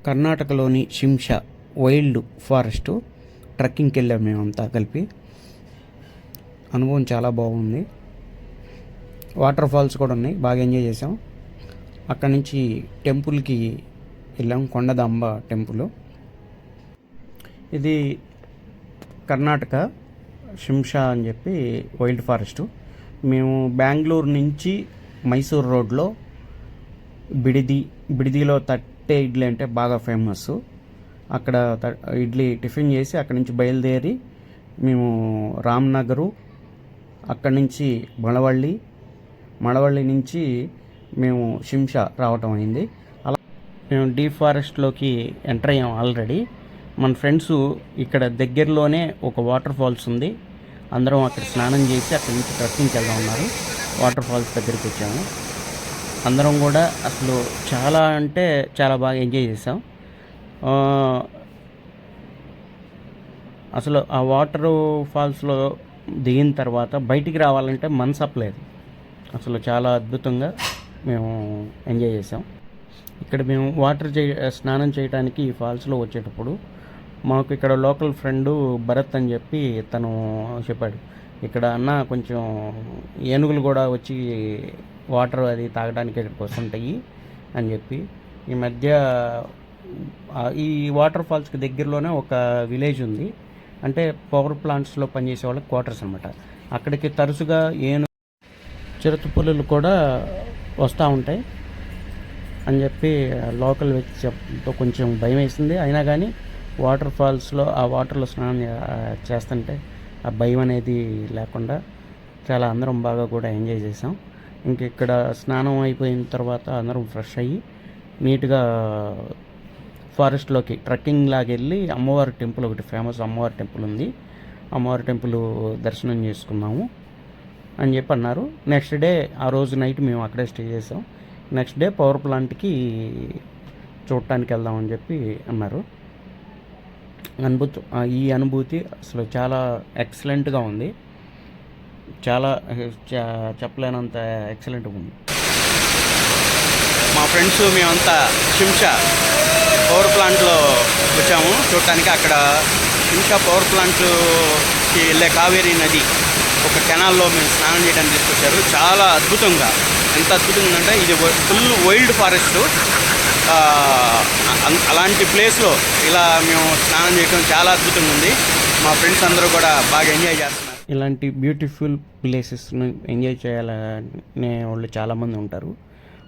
కర్ణాటకలోని షింషా wild forest ట్రెక్కింగ్కి వెళ్ళాము మేమంతా కలిపి. అనుభవం చాలా బాగుంది. వాటర్ ఫాల్స్ కూడా ఉన్నాయి, బాగా ఎంజాయ్ చేసాం. అక్కడి నుంచి టెంపుల్కి వెళ్ళాం, కొండదాంబ టెంపుల్. ఇది కర్ణాటక షింషా అని చెప్పి వైల్డ్ ఫారెస్ట్. మేము బెంగళూరు నుంచి మైసూర్ రోడ్లో బిడిదిలో తట్టే ఇడ్లీ అంటే బాగా ఫేమస్. అక్కడ ఇడ్లీ టిఫిన్ చేసి అక్కడి నుంచి బయలుదేరి మేము రామ్నగరు, అక్కడి నుంచి మళవళ్ళి నుంచి మేము షింషా రావటం అయింది. అలా మేము డీప్ ఫారెస్ట్లోకి ఎంటర్ అయ్యాం ఆల్రెడీ. మన ఫ్రెండ్స్ ఇక్కడ దగ్గరలోనే ఒక వాటర్ ఫాల్స్ ఉంది, అందరం అక్కడ స్నానం చేసి అక్కడి నుంచి ట్రెక్కింగ్కి వెళ్దాం ఉన్నారు. వాటర్ ఫాల్స్ దగ్గరికి వచ్చాము. అందరం కూడా అసలు చాలా అంటే చాలా బాగా ఎంజాయ్ చేసాం. అసలు ఆ వాటర్ ఫాల్స్లో దిగిన తర్వాత బయటికి రావాలంటే మనసు అప్పలేదు. అసలు చాలా అద్భుతంగా మేము ఎంజాయ్ చేసాం. ఇక్కడ మేము స్నానం చేయడానికి ఈ ఫాల్స్లో వచ్చేటప్పుడు మాకు ఇక్కడ లోకల్ ఫ్రెండు భరత్ అని చెప్పి తను చెప్పాడు, ఇక్కడ అన్న కొంచెం ఏనుగులు కూడా వచ్చి వాటర్ అది తాగడానికి ఇక్కడికి వస్తుంటాయి అని చెప్పి. ఈ మధ్య ఈ వాటర్ ఫాల్స్కి దగ్గరలోనే ఒక విలేజ్ ఉంది, అంటే పవర్ ప్లాంట్స్లో పనిచేసే వాళ్ళకి క్వార్టర్స్ అనమాట. అక్కడికి తరచుగా చిరుతపులులు కూడా వస్తూ ఉంటాయి అని చెప్పి లోకల్ వ్యక్తి చెప్పడంతో కొంచెం భయం వేసింది. అయినా కానీ వాటర్ ఫాల్స్లో ఆ వాటర్లో స్నానం చేస్తుంటే ఆ భయం అనేది లేకుండా చాలా అందరం బాగా కూడా ఎంజాయ్ చేసాం. ఇంక ఇక్కడ స్నానం అయిపోయిన తర్వాత అందరం ఫ్రెష్ అయ్యి నీట్గా ఫారెస్ట్లోకి ట్రెక్కింగ్ లాగా వెళ్ళి అమ్మవారి టెంపుల్, ఒకటి ఫేమస్ అమ్మవారి టెంపుల్ ఉంది, అమ్మవారి టెంపుల్ దర్శనం చేసుకున్నాము అని చెప్పి అన్నారు. నెక్స్ట్ డే ఆ రోజు నైట్ మేము అక్కడే స్టే చేసాం. నెక్స్ట్ డే పవర్ ప్లాంట్కి చూడటానికి వెళ్దామని చెప్పి అన్నారు. ఈ అనుభూతి అసలు చాలా ఎక్సలెంట్గా ఉంది, చాలా చెప్పలేనంత ఎక్సలెంట్గా ఉంది. మా ఫ్రెండ్స్ మేమంతా షింషా పవర్ ప్లాంట్లో వచ్చాము చూడటానికి. అక్కడ షింషా పవర్ ప్లాంట్కి వెళ్ళే కావేరీ నది ఒక కెనాల్లో మేము స్నానం చేయడానికి తీసుకొచ్చారు. చాలా అద్భుతంగా, ఎంత అద్భుతంగా ఉందంటే ఇది ఫుల్ వైల్డ్ ఫారెస్ట్. అలాంటి ప్లేస్లో ఇలా మేము స్నానం చేయడం చాలా అద్భుతంగా ఉంది. మా ఫ్రెండ్స్ అందరూ కూడా బాగా ఎంజాయ్ చేస్తున్నారు. ఇలాంటి బ్యూటిఫుల్ ప్లేసెస్ను ఎంజాయ్ చేయాలనే వాళ్ళు చాలామంది ఉంటారు.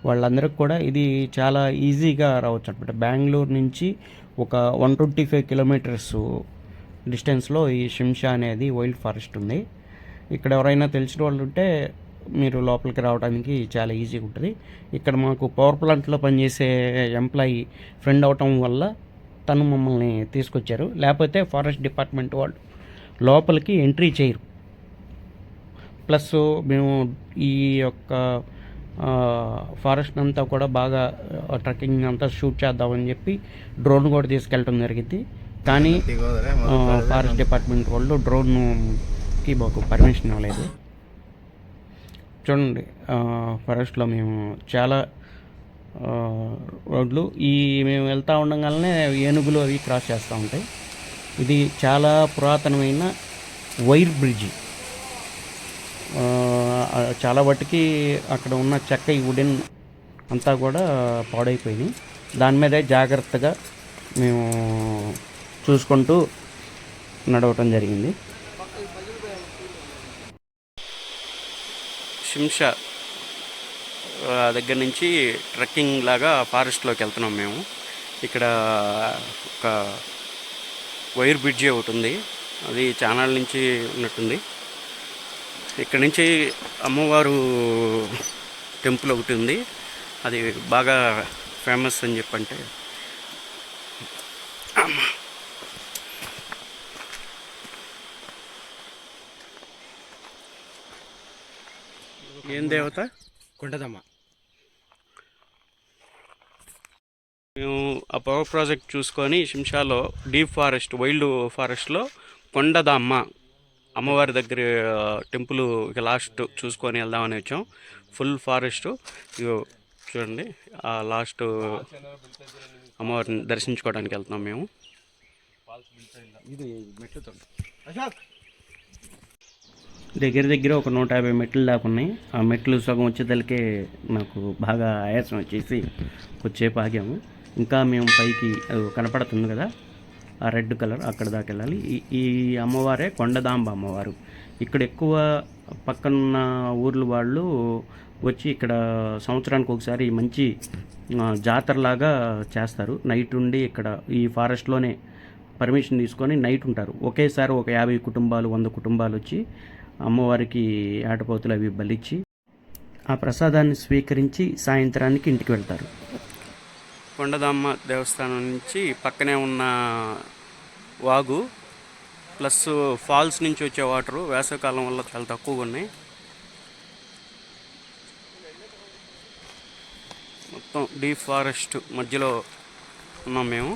వాళ్ళందరికీ కూడా ఇది చాలా ఈజీగా రావచ్చు అనమాట. బెంగళూరు నుంచి ఒక 125 కిలోమీటర్స్ డిస్టెన్స్లో ఈ షింషా అనేది వైల్డ్ ఫారెస్ట్ ఉంది. ఇక్కడ ఎవరైనా తెలిసిన వాళ్ళు ఉంటే మీరు లోపలికి రావడానికి చాలా ఈజీగా ఉంటుంది. ఇక్కడ మాకు పవర్ ప్లాంట్లో పనిచేసే ఎంప్లాయీ ఫ్రెండ్ అవటం వల్ల తను మమ్మల్ని తీసుకొచ్చారు. లేకపోతే ఫారెస్ట్ డిపార్ట్మెంట్ వాళ్ళు లోపలికి ఎంట్రీ చేయరు. ప్లస్ మేము ఈ యొక్క ఫారెస్ట్ అంతా కూడా బాగా ట్రెక్కింగ్ అంతా షూట్ చేద్దామని చెప్పి డ్రోన్ కూడా తీసుకెళ్ళటం జరిగింది. కానీ ఫారెస్ట్ డిపార్ట్మెంట్ వాళ్ళు డ్రోన్కి మాకు పర్మిషన్ ఇవ్వలేదు. చూడండి, ఫారెస్ట్లో మేము చాలా రోడ్లు మేము వెళ్తూ ఉండగానే ఏనుగులు అవి క్రాస్ చేస్తూ ఉంటాయి. ఇది చాలా పురాతనమైన వైర్ బ్రిడ్జి. చాలా వాటికి అక్కడ ఉన్న చెక్క, ఈ వుడెన్ అంతా కూడా పాడైపోయినాయి. దాని మీదే జాగ్రత్తగా మేము చూసుకుంటూ నడవటం జరిగింది. షింషా దగ్గర నుంచి ట్రెక్కింగ్ లాగా ఫారెస్ట్లోకి వెళ్తున్నాం మేము. ఇక్కడ ఒక వైర్ బ్రిడ్జి ఒకటి ఉంది, అది చానాళ్ళ నుంచి ఉన్నట్టుంది. ఇక్కడ నుంచి అమ్మవారు టెంపుల్ ఒకటి ఉంది, అది బాగా ఫేమస్ అని చెప్పంటే. ఏం దేవత? కొండదమ్మ. మేము ఆ పవర్ ప్రాజెక్ట్ చూసుకొని షింషాలో డీప్ ఫారెస్ట్, వైల్డ్ ఫారెస్ట్లో కొండదమ్మ అమ్మవారి దగ్గర టెంపుల్ లాస్ట్ చూసుకొని వెళ్దామని వచ్చాం. Full forest. ఇగో చూడండి, ఆ లాస్ట్ అమ్మవారిని దర్శించుకోవడానికి వెళ్తున్నాం మేము. దగ్గర దగ్గర ఒక 150 మెట్లు దాకా ఉన్నాయి. ఆ మెట్లు సగం వచ్చేదలికే నాకు బాగా ఆయాసం వచ్చేసి కొద్దిసేపు ఆగాము. ఇంకా మేము పైకి కనపడుతుంది కదా ఆ రెడ్ కలర్, అక్కడ దాకా వెళ్ళాలి. ఈ అమ్మవారే కొండదాంబ అమ్మవారు. ఇక్కడ ఎక్కువ పక్కనున్న ఊర్ల వాళ్ళు వచ్చి ఇక్కడ సంవత్సరానికి ఒకసారి మంచి జాతరలాగా చేస్తారు. నైట్ ఉండి ఇక్కడ ఈ ఫారెస్ట్లోనే పర్మిషన్ తీసుకొని నైట్ ఉంటారు. ఒకేసారి ఒక 50 కుటుంబాలు 100 కుటుంబాలు వచ్చి అమ్మవారికి ఆటపోతులు అవి బలిచ్చి ఆ ప్రసాదాన్ని స్వీకరించి సాయంత్రానికి ఇంటికి వెళ్తారు. కొండదమ్మ దేవస్థానం నుంచి పక్కనే ఉన్న వాగు ప్లస్ ఫాల్స్ నుంచి వచ్చే వాటరు వేసవికాలం వల్ల చాలా తక్కువగా ఉన్నాయి. మొత్తం డీప్ ఫారెస్ట్ మధ్యలో ఉన్నాం మేము.